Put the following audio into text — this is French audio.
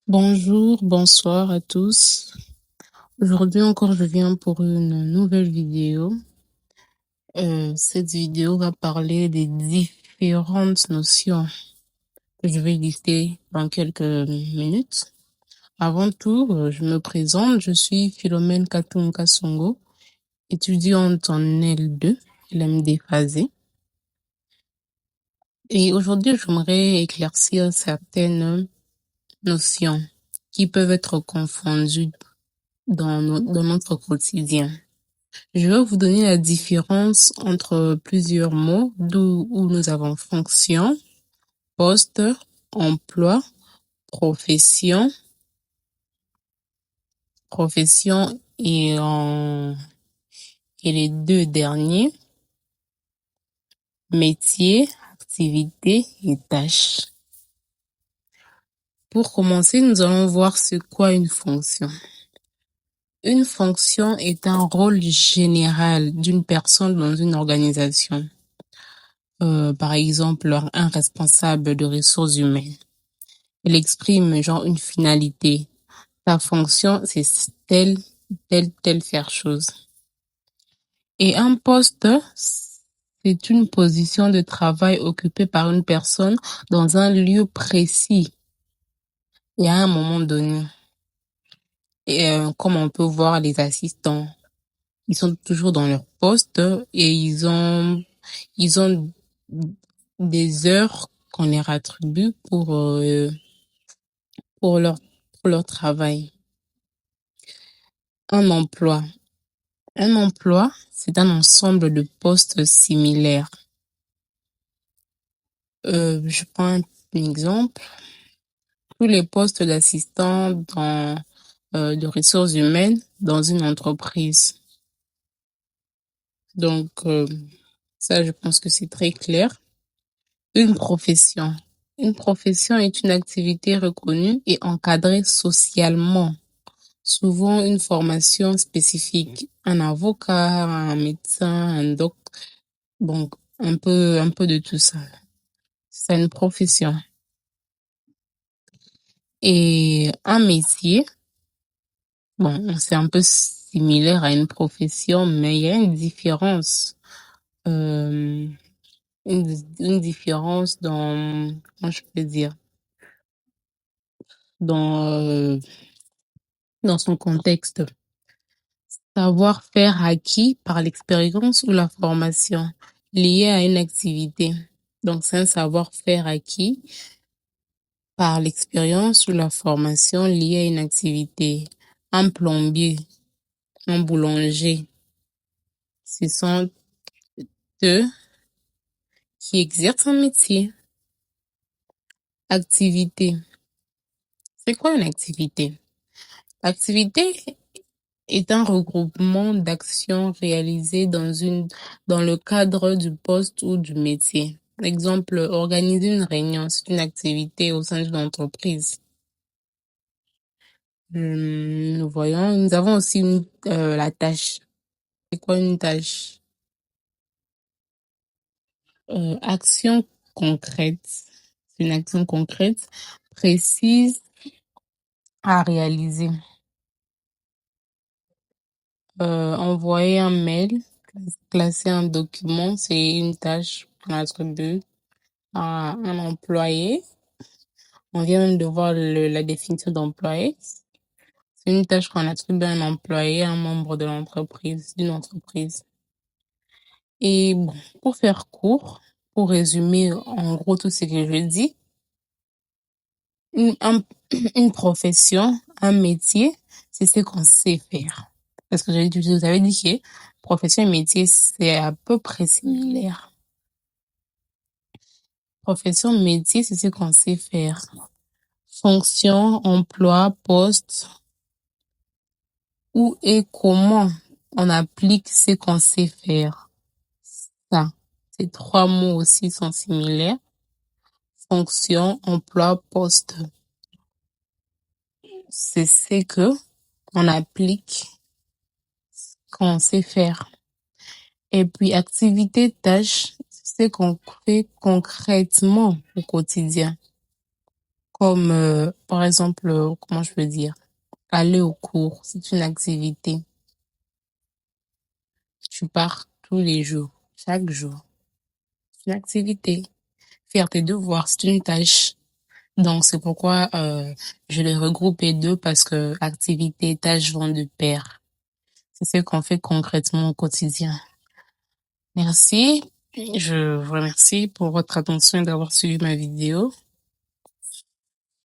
Bonjour, bonsoir à tous. Aujourd'hui encore, je viens pour une nouvelle vidéo. Cette vidéo va parler des différentes notions que je vais lister dans quelques minutes. Avant tout, je me présente. Je suis Philomène Katunga Songo, étudiante en L2, LMD phasé. Et aujourd'hui, j'aimerais éclaircir certaines notions qui peuvent être confondues dans notre quotidien. Je vais vous donner la différence entre plusieurs mots, d'où où nous avons fonction, poste, emploi, profession, profession et les deux derniers, métier, activité et tâches. Pour commencer, nous allons voir ce qu'est une fonction. Une fonction est un rôle général d'une personne dans une organisation. Par exemple, un responsable de ressources humaines. Elle exprime genre une finalité. Ta fonction, c'est telle faire chose. Et un poste, c'est une position de travail occupée par une personne dans un lieu précis et à un moment donné. Et comme on peut voir les assistants, ils sont toujours dans leur poste et ils ont des heures qu'on leur attribue pour leur, pour leur travail. Un emploi. Un emploi, c'est un ensemble de postes similaires. Je prends un exemple. Tous les postes d'assistant de ressources humaines dans une entreprise. Donc, ça, je pense que c'est très clair. Une profession. Une profession est une activité reconnue et encadrée socialement. Souvent une formation spécifique. Un avocat, un médecin, un doc. Donc, un peu de tout ça. C'est une profession. Et un métier, bon, c'est un peu similaire à une profession, mais il y a une différence. Euh, une différence dans, comment je peux dire, dans, euh, dans son contexte. Savoir-faire acquis par l'expérience ou la formation lié à une activité. Donc, c'est un savoir-faire acquis par l'expérience ou la formation liée à une activité. Un plombier, un boulanger, ce sont eux qui exercent un métier. Activité. C'est quoi une activité? L'activité est un regroupement d'actions réalisées dans le cadre du poste ou du métier. Exemple, organiser une réunion, c'est une activité au sein d'une entreprise. Nous avons aussi la tâche. C'est quoi une tâche? Action concrète. C'est une action concrète, précise à réaliser. Envoyer un mail, classer un document, c'est une tâche qu'on attribue à un employé. On vient même de voir la définition d'employé. C'est une tâche qu'on attribue à un employé, un membre de l'entreprise, d'une entreprise. Et bon, pour faire court, pour résumer en gros tout ce que je dis, une, un- une profession, un métier, c'est ce qu'on sait faire. Parce que je vous avais dit que profession et métier, c'est à peu près similaire. Profession, métier, c'est ce qu'on sait faire. Fonction, emploi, poste, où et comment on applique ce qu'on sait faire. Ça, ces trois mots aussi sont similaires. Fonction, emploi, poste. C'est ce que on applique, qu'on sait faire. Et puis, activité, tâche, c'est ce qu'on fait concrètement au quotidien. Comme, par exemple, comment je peux dire? Aller au cours, c'est une activité. Tu pars tous les jours, chaque jour. C'est une activité. Faire tes devoirs, c'est une tâche. Donc, c'est pourquoi je les regroupe les deux parce que activité et tâche vont de pair. C'est ce qu'on fait concrètement au quotidien. Merci. Je vous remercie pour votre attention et d'avoir suivi ma vidéo.